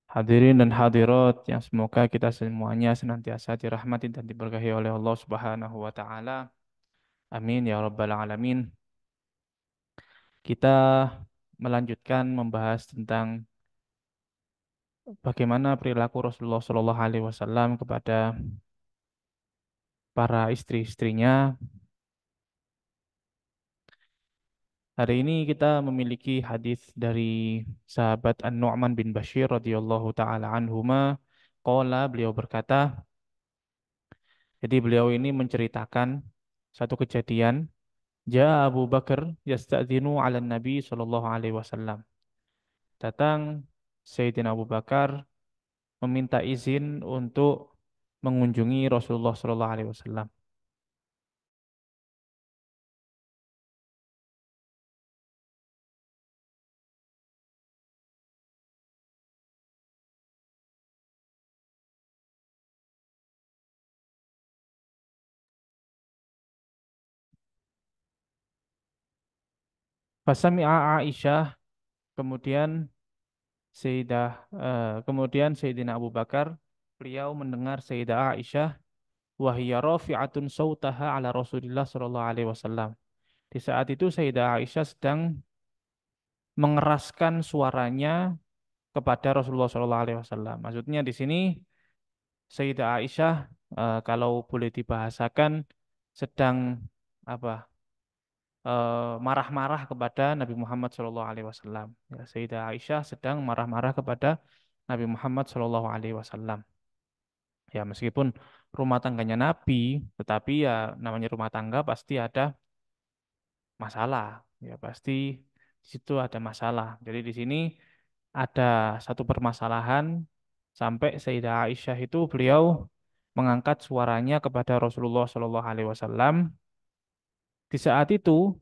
Hadirin dan hadirat yang semoga kita semuanya senantiasa dirahmati dan diberkahi oleh Allah Subhanahu wa taala. Amin ya rabbal alamin. Kita melanjutkan membahas tentang bagaimana perilaku Rasulullah Shallallahu alaihi wasallam kepada para istri-istrinya. Hari ini kita memiliki hadis dari sahabat An-Nu'man bin Bashir radhiyallahu taala anhuma. Qala, beliau berkata, jadi beliau ini menceritakan satu kejadian. Ja Abu Bakar yasta'dzinu 'ala Nabi sallallahu alaihi wasallam. Datang Sayyidina Abu Bakar meminta izin untuk mengunjungi Rasulullah sallallahu alaihi wasallam. Fasami'a Aisyah, kemudian kemudian Sayyidina Abu Bakar, beliau mendengar Sayyidah Aisyah, wahiyya rafi'atun sautaha ala Rasulillah sallallahu alaihi wasallam. Di saat itu Sayyidah Aisyah sedang mengeraskan suaranya kepada Rasulullah sallallahu alaihi wasallam. Maksudnya di sini Sayyidah Aisyah, kalau boleh dibahasakan, sedang apa, marah-marah kepada Nabi Muhammad Shallallahu Alaihi Wasallam. Ya, Sayyidah Aisyah sedang marah-marah kepada Nabi Muhammad Shallallahu Alaihi Wasallam. Ya, meskipun rumah tangganya Nabi, tetapi ya namanya rumah tangga pasti ada masalah. Ya, pasti di situ ada masalah. Jadi di sini ada satu permasalahan sampai Sayyidah Aisyah itu beliau mengangkat suaranya kepada Rasulullah Shallallahu Alaihi Wasallam. Di saat itu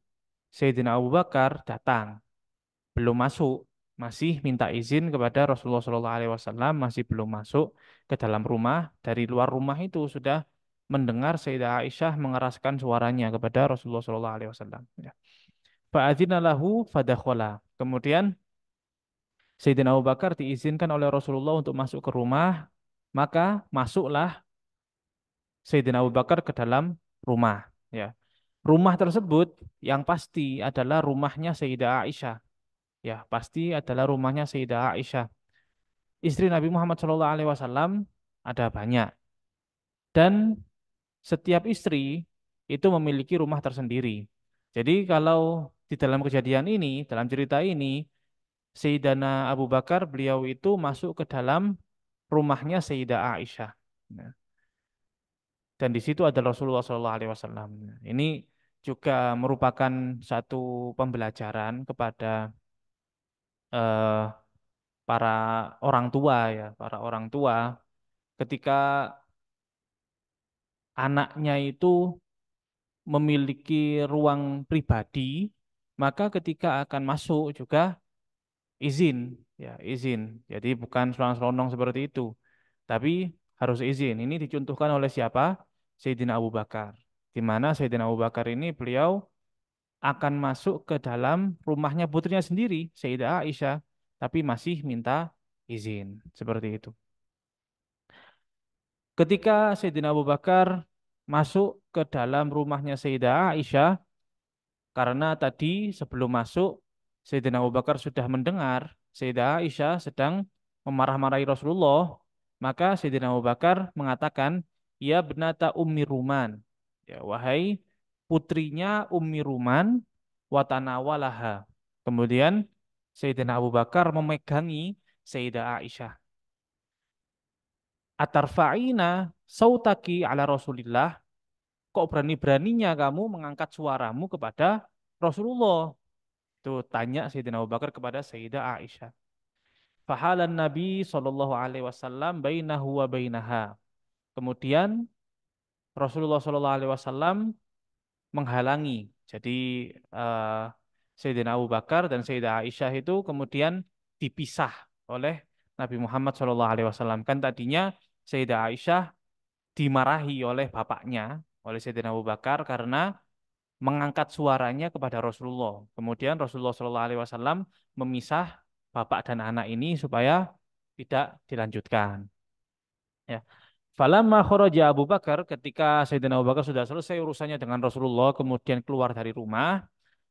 Sayyidina Abu Bakar datang, belum masuk, masih minta izin kepada Rasulullah Shallallahu Alaihi Wasallam, masih belum masuk ke dalam rumah. Dari luar rumah itu sudah mendengar Sayyidah Aisyah mengeraskan suaranya kepada Rasulullah Shallallahu Alaihi Wasallam. Ya. Fa'adzina lahu fadakhala. Kemudian Sayyidina Abu Bakar diizinkan oleh Rasulullah untuk masuk ke rumah, maka masuklah Sayyidina Abu Bakar ke dalam rumah. Ya. Rumah tersebut yang pasti adalah rumahnya Sayyidah Aisyah. Ya, pasti adalah rumahnya Sayyidah Aisyah. Istri Nabi Muhammad SAW ada banyak. Dan setiap istri itu memiliki rumah tersendiri. Jadi kalau di dalam kejadian ini, dalam cerita ini, Sayyidina Abu Bakar beliau itu masuk ke dalam rumahnya Sayyidah Aisyah. Nah, dan di situ ada Rasulullah SAW. Ini juga merupakan satu pembelajaran kepada eh, para orang tua ya, para orang tua ketika anaknya itu memiliki ruang pribadi, maka ketika akan masuk juga izin, ya izin. Jadi bukan selonong-selonong seperti itu, tapi harus izin. Ini dicontohkan oleh siapa? Sayyidina Abu Bakar. Di mana Sayyidina Abu Bakar ini beliau akan masuk ke dalam rumahnya putrinya sendiri, Sayyidah Aisyah, tapi masih minta izin, seperti itu. Ketika Sayyidina Abu Bakar masuk ke dalam rumahnya Sayyidah Aisyah, karena tadi sebelum masuk, Sayyidina Abu Bakar sudah mendengar Sayyidah Aisyah sedang memarah-marahi Rasulullah, maka Sayyidina Abu Bakar mengatakan, ya benata Ummi Ruman, ya wahai putrinya Ummi Ruman, watanawalaha. Kemudian Sayyidina Abu Bakar memegangi Sayyidah Aisyah. Atarfa'ina sautaki ala Rasulillah, kok berani-beraninya kamu mengangkat suaramu kepada Rasulullah? Itu tanya Sayyidina Abu Bakar kepada Sayyidah Aisyah. Fahalan Nabi Shallallahu Alaihi Wasallam bainahu wa bainaha. Kemudian Rasulullah Shallallahu Alaihi Wasallam menghalangi. Jadi eh, Sayyidina Abu Bakar dan Sayyidah Aisyah itu kemudian dipisah oleh Nabi Muhammad Shallallahu Alaihi Wasallam. Kan tadinya Sayyidah Aisyah dimarahi oleh bapaknya, oleh Sayyidina Abu Bakar karena mengangkat suaranya kepada Rasulullah. Kemudian Rasulullah SAW memisah bapak dan anak ini supaya tidak dilanjutkan. Ya. Falamma kharaja Abu Bakar, ketika Sayyidina Abu Bakar sudah selesai urusannya dengan Rasulullah, kemudian keluar dari rumah,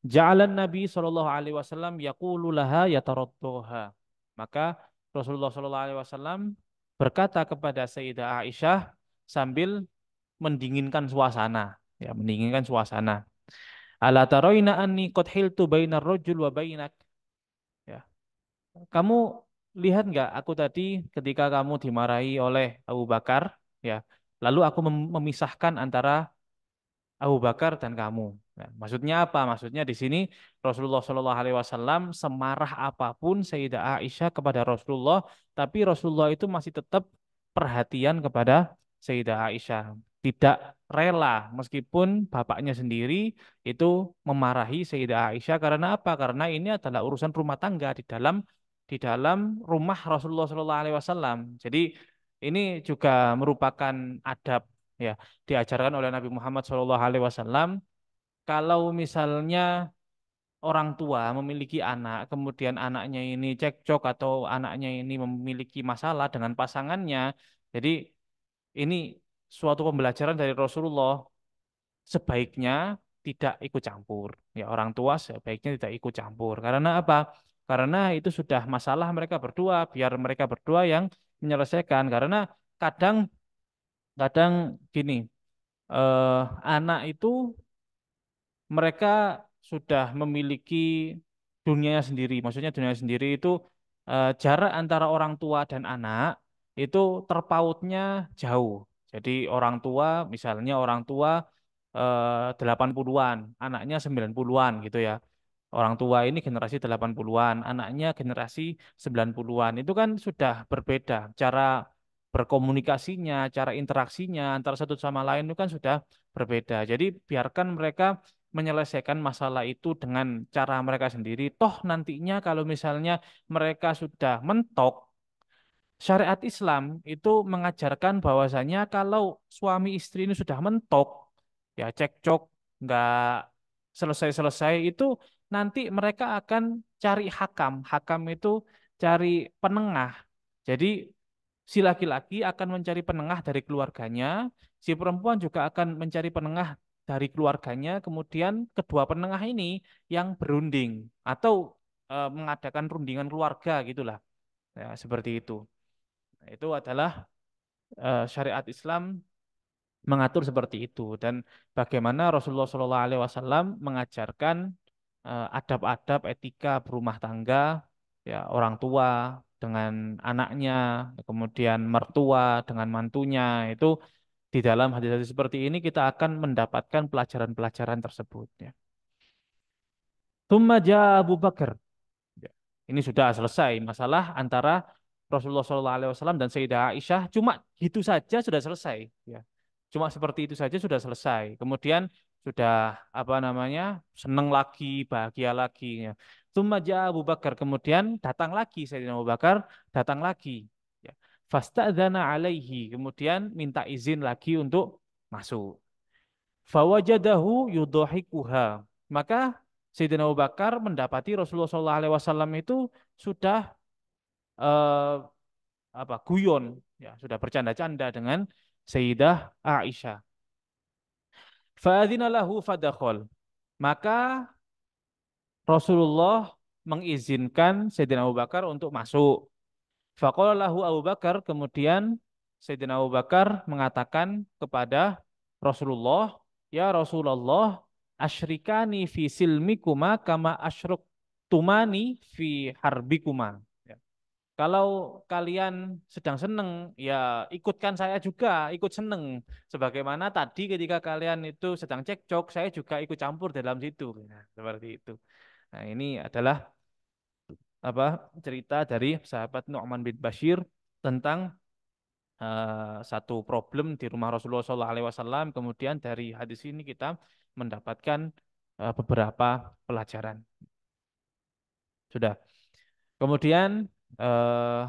ja'alan Nabi sallallahu alaihi wasallam yaqulu laha yataraddaha. Maka Rasulullah sallallahu alaihi wasallam berkata kepada Sayyidah Aisyah sambil mendinginkan suasana, ya, mendinginkan suasana. Ala taroina anni qad hiltu bainar rajul wa bainak. Ya. Kamu lihat nggak aku tadi ketika kamu dimarahi oleh Abu Bakar, ya, lalu aku memisahkan antara Abu Bakar dan kamu. Nah, maksudnya apa? Maksudnya di sini Rasulullah Shallallahu Alaihi Wasallam semarah apapun Sayyidah Aisyah kepada Rasulullah, tapi Rasulullah itu masih tetap perhatian kepada Sayyidah Aisyah. Tidak rela meskipun bapaknya sendiri itu memarahi Sayyidah Aisyah karena apa? Karena ini adalah urusan rumah tangga di dalam rumah Rasulullah Shallallahu Alaihi Wasallam. Jadi ini juga merupakan adab, ya, diajarkan oleh Nabi Muhammad SAW. Kalau misalnya orang tua memiliki anak, kemudian anaknya ini cekcok atau anaknya ini memiliki masalah dengan pasangannya, jadi ini suatu pembelajaran dari Rasulullah, sebaiknya tidak ikut campur. Ya, orang tua sebaiknya tidak ikut campur. Karena apa? Karena itu sudah masalah mereka berdua, biar mereka berdua yang menyelesaikan. Karena kadang kadang gini, anak itu mereka sudah memiliki dunianya sendiri. Maksudnya dunia sendiri itu, jarak antara orang tua dan anak itu terpautnya jauh. Jadi orang tua, misalnya orang tua 80-an, anaknya 90-an gitu ya. Orang tua ini generasi 80-an, anaknya generasi 90-an. Itu kan sudah berbeda cara berkomunikasinya, cara interaksinya antara satu sama lain itu kan sudah berbeda. Jadi biarkan mereka menyelesaikan masalah itu dengan cara mereka sendiri. Toh nantinya kalau misalnya mereka sudah mentok, syariat Islam itu mengajarkan bahwasanya kalau suami istri ini sudah mentok, ya cekcok, nggak selesai-selesai itu, nanti mereka akan cari hakam. Hakam itu cari penengah. Jadi si laki-laki akan mencari penengah dari keluarganya, si perempuan juga akan mencari penengah dari keluarganya, kemudian kedua penengah ini yang berunding atau mengadakan rundingan keluarga gitulah. Ya, seperti itu. Nah, itu adalah syariat Islam mengatur seperti itu, dan bagaimana Rasulullah SAW mengajarkan adab-adab etika berumah tangga, ya, orang tua dengan anaknya, kemudian mertua dengan mantunya, itu di dalam hadis-hadis seperti ini kita akan mendapatkan pelajaran-pelajaran tersebut, ya. Tsumma jaa Abu Bakar. Ya. Ini sudah selesai masalah antara Rasulullah SAW dan Sayyidah Aisyah. Cuma gitu saja sudah selesai. Ya. Cuma seperti itu saja sudah selesai. Kemudian sudah apa namanya, senang lagi, bahagia lagi. Ya. Tsumma jaa Abu Bakar. Kemudian datang lagi Sayyidina Abu Bakar, datang lagi. Ya. Fasta'dzana alaihi. Kemudian minta izin lagi untuk masuk. Fawajadahu yudhahikuha. Maka Sayyidina Abu Bakar mendapati Rasulullah SAW itu sudah eh, guyon, ya, sudah bercanda-canda dengan Sayyidah Aisyah. Fa'adzina lahu fadakhol. Maka Rasulullah mengizinkan Sayyidina Abu Bakar untuk masuk. Faqala lahu Abu Bakar, kemudian Sayyidina Abu Bakar mengatakan kepada Rasulullah, "Ya Rasulullah, asyrikani fi silmikuma kama tumani fi harbikuma." Ya. Kalau kalian sedang seneng, ya ikutkan saya juga, ikut seneng. Sebagaimana tadi ketika kalian itu sedang cekcok, saya juga ikut campur dalam situ. Nah, seperti itu. Nah, ini adalah cerita dari sahabat Nu'man bin Bashir tentang satu problem di rumah Rasulullah SAW. Kemudian dari hadis ini kita mendapatkan beberapa pelajaran. Sudah. Kemudian eh,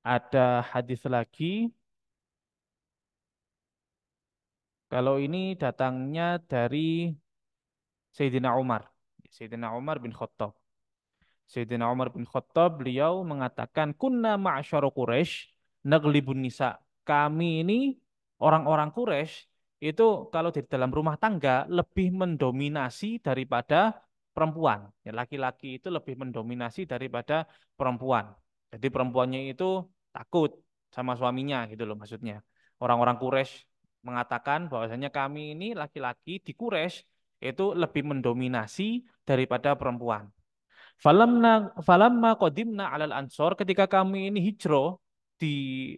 ada hadis lagi. Kalau ini datangnya dari Sayyidina Umar. Sayyidina Umar bin Khattab. Sayyidina Umar bin Khattab beliau mengatakan kunna ma'syara Quraisy naglibun nisa. Kami ini orang-orang Quraisy itu kalau di dalam rumah tangga lebih mendominasi daripada perempuan. Ya, laki-laki itu lebih mendominasi daripada perempuan. Jadi perempuannya itu takut sama suaminya gitu loh maksudnya. Orang-orang Quraisy mengatakan bahwasanya kami ini laki-laki di Quraisy itu lebih mendominasi daripada perempuan. Falamma qadimna alal Ansor, ketika kami ini hijrah di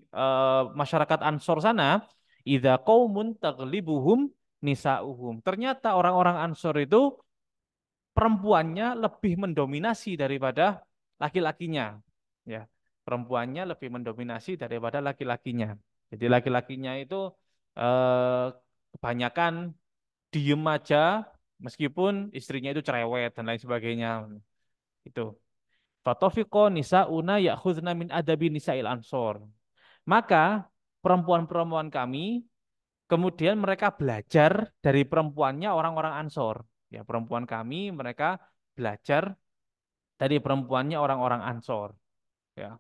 masyarakat Ansor sana, idza qaumun taglibuhum nisauhum. Ternyata orang-orang Ansor itu perempuannya lebih mendominasi daripada laki-lakinya. Ya, perempuannya lebih mendominasi daripada laki-lakinya. Jadi laki-lakinya itu eh, kebanyakan diem aja meskipun istrinya itu cerewet dan lain sebagainya. Itu. Fatofiqo nisa'una ya'khudna min adabi nisa'il ansor. Maka perempuan-perempuan kami kemudian mereka belajar dari perempuannya orang-orang Ansor. Ya, perempuan kami mereka belajar dari perempuannya orang-orang Ansor. Ya.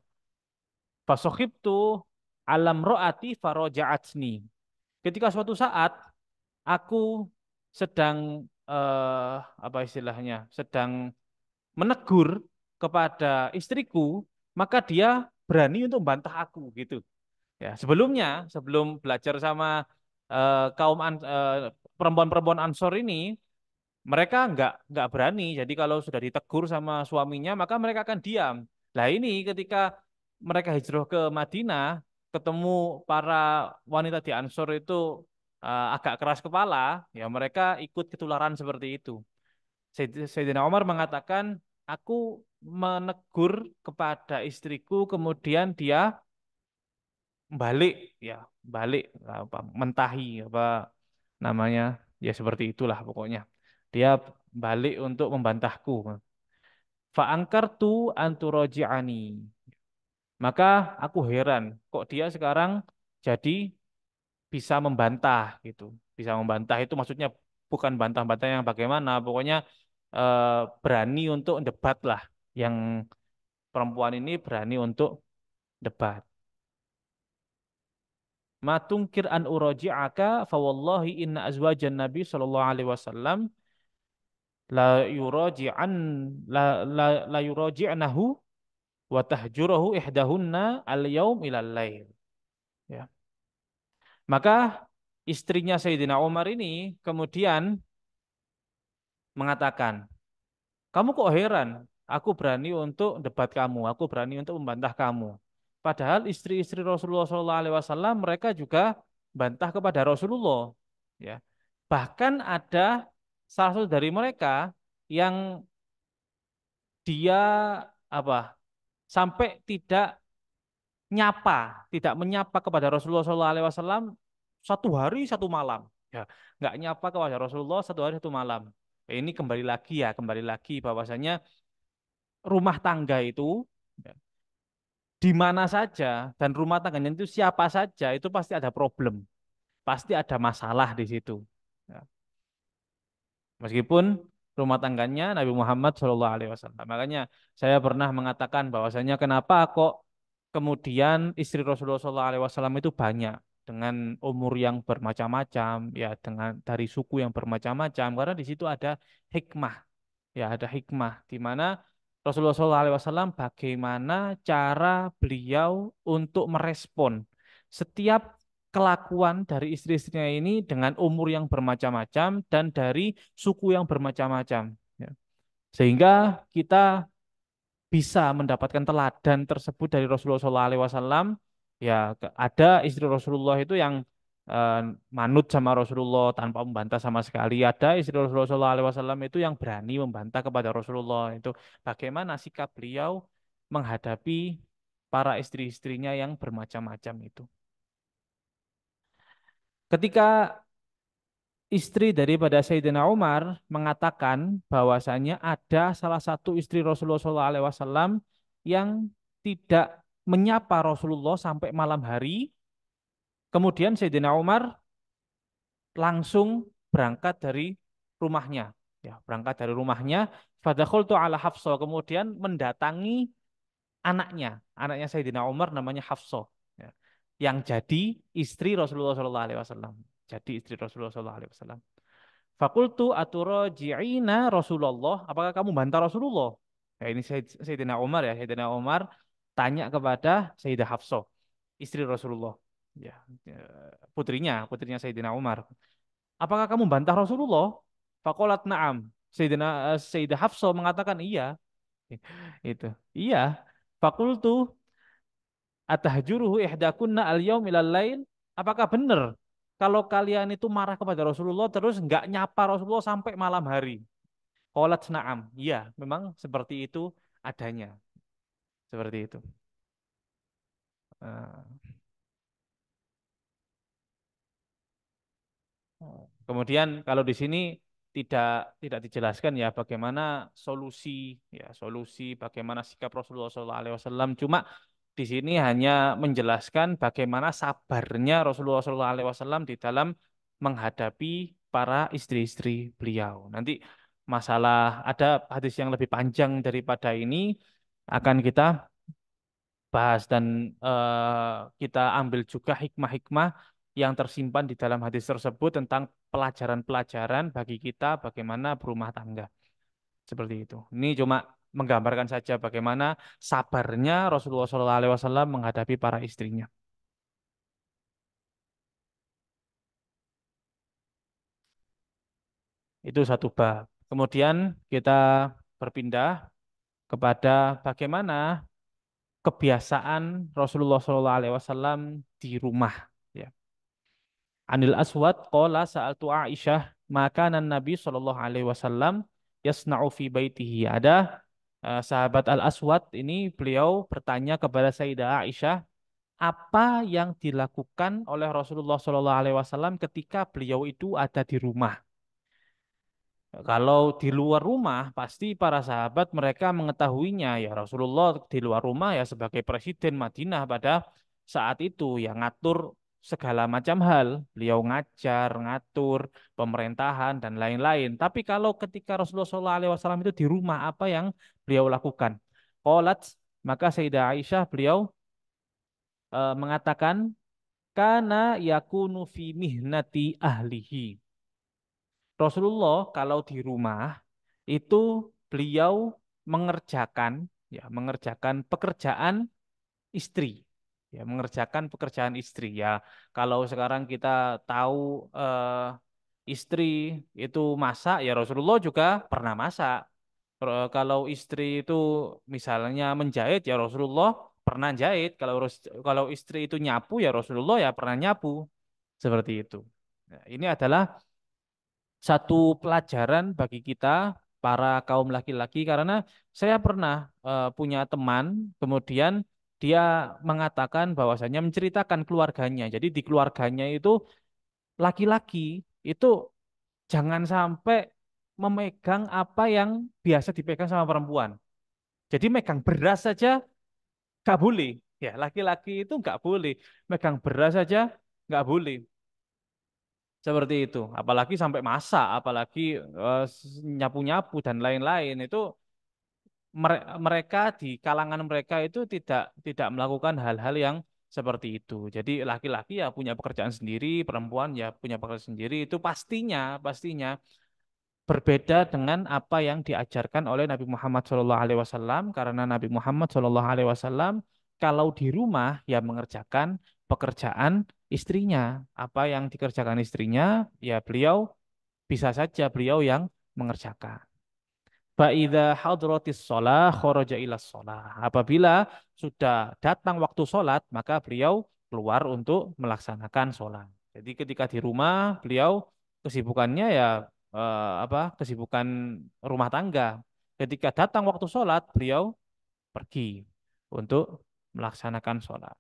Fasokhibtu alam ro'ati faroja'atni. Ketika suatu saat aku sedang apa istilahnya? Sedang menegur kepada istriku, maka dia berani untuk membantah aku gitu. Ya, sebelumnya sebelum belajar sama perempuan-perempuan Ansor ini, mereka nggak berani. Jadi kalau sudah ditegur sama suaminya, maka mereka akan diam. Nah ini ketika mereka hijrah ke Madinah, ketemu para wanita di Ansor itu agak keras kepala, ya mereka ikut ketularan seperti itu. Sayyidina Umar mengatakan, aku menegur kepada istriku, kemudian dia balik, ya balik apa mentahi apa namanya, ya seperti itulah pokoknya. Dia balik untuk membantahku. Fa'angkartu anturaji'ani. Maka aku heran, kok dia sekarang jadi bisa membantah gitu. Bisa membantah itu maksudnya bukan bantah-bantah yang bagaimana, pokoknya berani untuk debat lah. Yang perempuan ini berani untuk debat. Ma tungkir an uraji'aka fa wallahi inna azwajan nabi sallallahu alaihi wasallam la yuraji'an la yuraji'nahu wa tahjuruhu ihdahunna al yaum ilal lail. Ya. Maka istrinya Sayyidina Umar ini kemudian mengatakan, kamu kok heran? Aku berani untuk debat kamu, aku berani untuk membantah kamu. Padahal istri-istri Rasulullah SAW mereka juga bantah kepada Rasulullah. Ya, bahkan ada salah satu dari mereka yang dia apa sampai tidak menyapa kepada Rasulullah SAW satu hari satu malam. Ya, nggak nyapa kepada Rasulullah satu hari satu malam. Ini kembali lagi bahwasanya rumah tangga itu ya, di mana saja dan rumah tangganya itu siapa saja itu pasti ada problem, pasti ada masalah di situ. Ya. Meskipun rumah tangganya Nabi Muhammad SAW. Makanya saya pernah mengatakan bahwasanya kenapa kok kemudian istri Rasulullah SAW itu banyak dengan umur yang bermacam-macam, ya dengan dari suku yang bermacam-macam, karena di situ ada hikmah. Ya, ada hikmah di mana Rasulullah SAW bagaimana cara beliau untuk merespon setiap kelakuan dari istri-istrinya ini dengan umur yang bermacam-macam dan dari suku yang bermacam-macam. Ya. Sehingga kita bisa mendapatkan teladan tersebut dari Rasulullah SAW. Ya, ada istri Rasulullah itu yang eh, manut sama Rasulullah tanpa membantah sama sekali. Ada istri Rasulullah SAW itu yang berani membantah kepada Rasulullah. Itu bagaimana sikap beliau menghadapi para istri-istrinya yang bermacam-macam itu. Ketika istri daripada Sayyidina Umar mengatakan bahwasanya ada salah satu istri Rasulullah SAW yang tidak menyapa Rasulullah sampai malam hari. Kemudian Sayyidina Umar langsung berangkat dari rumahnya. Ya, berangkat dari rumahnya, fadakhaltu ala Hafsah, kemudian mendatangi anaknya Sayyidina Umar namanya Hafsah. Ya. Yang jadi istri Rasulullah Shallallahu Alaihi Wasallam. Jadi istri Rasulullah Shallallahu Alaihi Wasallam. Fakultu aturaji'ina Rasulullah. Apakah kamu bantah Rasulullah? Ya, ini Sayyidina Umar ya. Sayyidina Umar tanya kepada Sayyidah Hafsah, istri Rasulullah. Ya, putrinya Sayyidina Umar. Apakah kamu bantah Rasulullah? Fakolat na'am. Sayyidah Hafsah mengatakan iya. Itu. Iya. Fakultu atahjuruhu ihdakunna al-yaum ilal lail? Apakah benar kalau kalian itu marah kepada Rasulullah terus nggak nyapa Rasulullah sampai malam hari? Qalat na'am. Iya, memang seperti itu adanya. Seperti itu. Eh, Kemudian kalau di sini tidak dijelaskan ya bagaimana solusi bagaimana sikap Rasulullah SAW. Cuma di sini hanya menjelaskan bagaimana sabarnya Rasulullah SAW di dalam menghadapi para istri-istri beliau. Nanti masalah ada hadis yang lebih panjang daripada ini akan kita bahas dan kita ambil juga hikmah-hikmah yang tersimpan di dalam hadis tersebut tentang pelajaran-pelajaran bagi kita bagaimana berumah tangga. Seperti itu. Ini cuma menggambarkan saja bagaimana sabarnya Rasulullah SAW menghadapi para istrinya. Itu satu bab. Kemudian kita berpindah kepada bagaimana kebiasaan Rasulullah SAW di rumah. Ya. Anil Aswad qala sa'altu Aisyah maka Nabi sallallahu alaihi wasallam yasna'u fi baitihi. Ada sahabat Al Aswad ini beliau bertanya kepada Sayyidah Aisyah apa yang dilakukan oleh Rasulullah sallallahu alaihi wasallam ketika beliau itu ada di rumah. Kalau di luar rumah, pasti para sahabat mereka mengetahuinya. Ya Rasulullah di luar rumah ya sebagai presiden Madinah pada saat itu yang ngatur segala macam hal. Beliau ngajar, ngatur pemerintahan dan lain-lain. Tapi kalau ketika Rasulullah SAW itu di rumah, apa yang beliau lakukan? Qalat, maka Sayyidah Aisyah beliau mengatakan, karena yakunu fi mihnati ahlihi. Rasulullah kalau di rumah itu beliau mengerjakan pekerjaan istri. Ya, mengerjakan pekerjaan istri. Ya, kalau sekarang kita tahu istri itu masak, ya Rasulullah juga pernah masak. Kalau istri itu misalnya menjahit, ya Rasulullah pernah jahit. Kalau istri itu nyapu, ya Rasulullah ya pernah nyapu. Seperti itu. Nah, ini adalah satu pelajaran bagi kita para kaum laki-laki karena saya pernah punya teman kemudian dia mengatakan bahwasanya menceritakan keluarganya. Jadi di keluarganya itu laki-laki itu jangan sampai memegang apa yang biasa dipegang sama perempuan. Jadi megang beras saja nggak boleh. Ya, laki-laki itu nggak boleh megang beras saja nggak boleh. Seperti itu. Apalagi sampai masak, apalagi nyapu-nyapu dan lain-lain itu mereka di kalangan mereka itu tidak melakukan hal-hal yang seperti itu. Jadi laki-laki ya punya pekerjaan sendiri, perempuan ya punya pekerjaan sendiri. Itu pastinya berbeda dengan apa yang diajarkan oleh Nabi Muhammad SAW karena Nabi Muhammad SAW kalau di rumah ya mengerjakan pekerjaan istrinya. Apa yang dikerjakan istrinya ya beliau bisa saja beliau yang mengerjakan. Fa'idha hadratis sholah kharaja ilas sholah. Apabila sudah datang waktu sholat, maka beliau keluar untuk melaksanakan sholat. Jadi ketika di rumah, beliau kesibukannya ya kesibukan rumah tangga. Ketika datang waktu sholat, beliau pergi untuk melaksanakan sholat.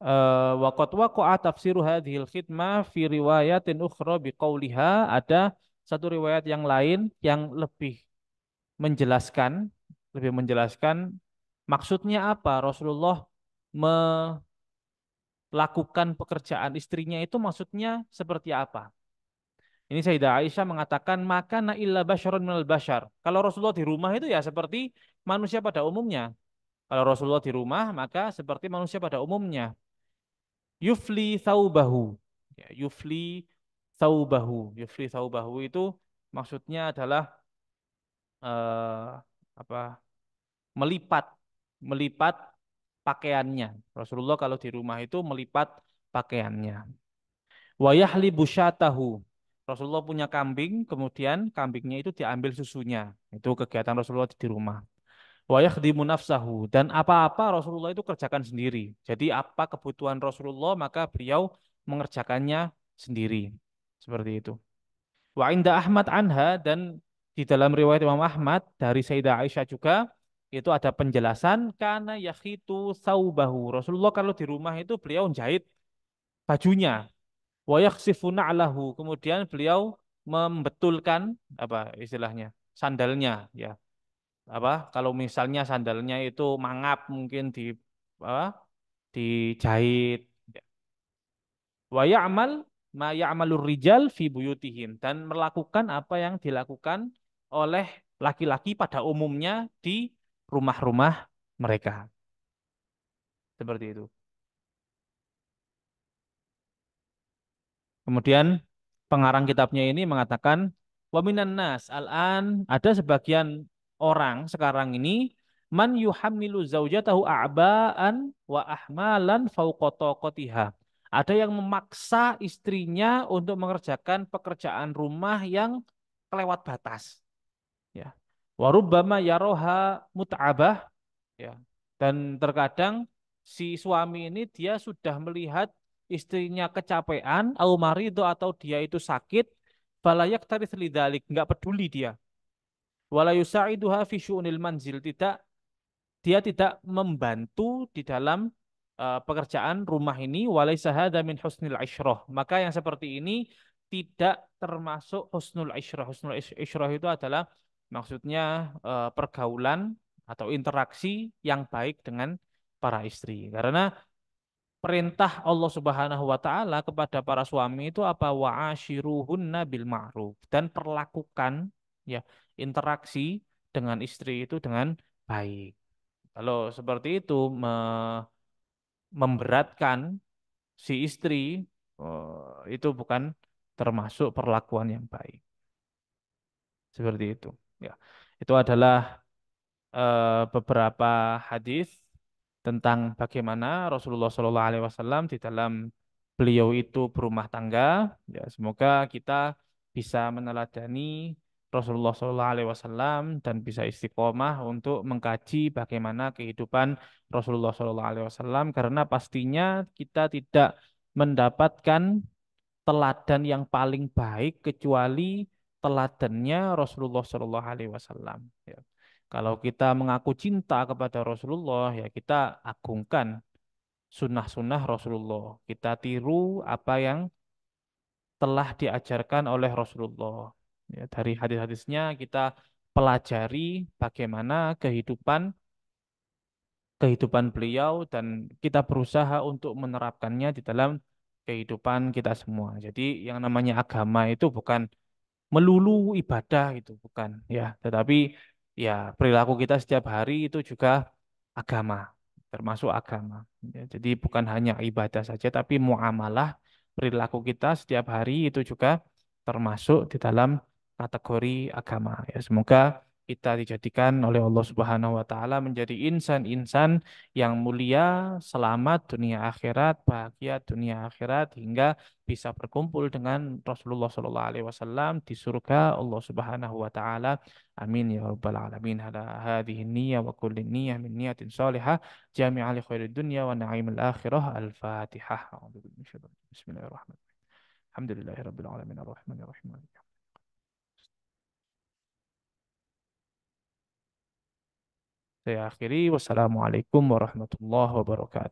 Waqat waqa'a tafsiru hadhil khidmah fi riwayatin ukhra biqauliha ada satu riwayat yang lain yang menjelaskan lebih menjelaskan Maksudnya apa? Rasulullah melakukan pekerjaan istrinya itu maksudnya seperti apa? Ini Sayyidah Aisyah mengatakan maka na illa basyarun minal basyar. Kalau Rasulullah di rumah itu ya seperti manusia pada umumnya. Kalau Rasulullah di rumah maka seperti manusia pada umumnya. Yufli thaubahu. Ya, yufli thaubahu. Yufli thaubahu itu maksudnya adalah apa? Melipat, melipat pakaiannya. Rasulullah kalau di rumah itu melipat pakaiannya. Wa yahlibu syatahu. Rasulullah punya kambing, kemudian kambingnya itu diambil susunya. Itu kegiatan Rasulullah di rumah. Wa yakhdimu nafsahu, dan apa-apa Rasulullah itu kerjakan sendiri. Jadi apa kebutuhan Rasulullah maka beliau mengerjakannya sendiri. Seperti itu. Wa inda Ahmad anha, dan di dalam riwayat Imam Ahmad dari Sayyidah Aisyah juga itu ada penjelasan karena yakhitu saubahu. Rasulullah kalau di rumah itu beliau jahit bajunya. Wa yakhsifu na'lahu. Kemudian beliau membetulkan apa istilahnya? Sandalnya ya. Apa kalau misalnya sandalnya itu mangap mungkin di apa? Dijahit. Wa ya'mal ma ya'malur rijal fi buyutihim, dan melakukan apa yang dilakukan oleh laki-laki pada umumnya di rumah-rumah mereka. Seperti itu. Kemudian pengarang kitabnya ini mengatakan wa minan nas al-an, ada sebagian orang sekarang ini man yuhammilu zaujatahu a'ba'an wa ahmalan fauqa taqatiha. Ada yang memaksa istrinya untuk mengerjakan pekerjaan rumah yang kelewat batas, ya. Wa rubbama yaroha mut'abah, ya. Dan terkadang si suami ini dia sudah melihat istrinya kecapean, au marido, atau dia itu sakit, falayak tarith lidalik, nggak peduli dia. Wala yusaiduha fi syu'unil manzil, dia tidak membantu di dalam pekerjaan rumah ini, walaysa hadza min husnil isyrah. Maka yang seperti ini tidak termasuk husnul isyrah. Husnul isyrah itu adalah maksudnya pergaulan atau interaksi yang baik dengan para istri. Karena perintah Allah Subhanahu wa taala kepada para suami itu apa? Wa'ashiruhunna bil ma'ruf, dan perlakukan ya interaksi dengan istri itu dengan baik. Kalau seperti itu memberatkan si istri, itu bukan termasuk perlakuan yang baik. Seperti itu. Ya, itu adalah beberapa hadis tentang bagaimana Rasulullah SAW di dalam beliau itu berumah tangga. Ya, semoga kita bisa meneladani Rasulullah SAW dan bisa istiqomah untuk mengkaji bagaimana kehidupan Rasulullah SAW, karena pastinya kita tidak mendapatkan teladan yang paling baik kecuali teladannya Rasulullah Shallallahu Alaihi Wasallam. Ya. Kalau kita mengaku cinta kepada Rasulullah, ya kita agungkan sunnah-sunnah Rasulullah. Kita tiru apa yang telah diajarkan oleh Rasulullah. Ya, dari hadis-hadisnya kita pelajari bagaimana kehidupan beliau, dan kita berusaha untuk menerapkannya di dalam kehidupan kita semua. Jadi yang namanya agama itu bukan melulu ibadah, itu bukan ya, tetapi ya perilaku kita setiap hari itu juga agama, termasuk agama. Ya, jadi bukan hanya ibadah saja, tapi muamalah, perilaku kita setiap hari itu juga termasuk di dalam kategori agama. Ya, semoga kita dijadikan oleh Allah Subhanahu wa taala menjadi insan-insan yang mulia, selamat dunia akhirat, bahagia dunia akhirat, hingga bisa berkumpul dengan Rasulullah Sallallahu Alaihi Wasallam di surga Allah Subhanahu Wa Taala. Amin ya rabbal alamin. Hada hadhihi niyyah wa kulli niyyah min niyatin salihah jami'al khairid dunya wa na'imil akhirah. Al-Fatihah. Bismillahirrahmanirrahim. Alhamdulillahirabbil alamin arrahmanir rahim. Saya akhiri. Wassalamualaikum warahmatullahi wabarakatuh.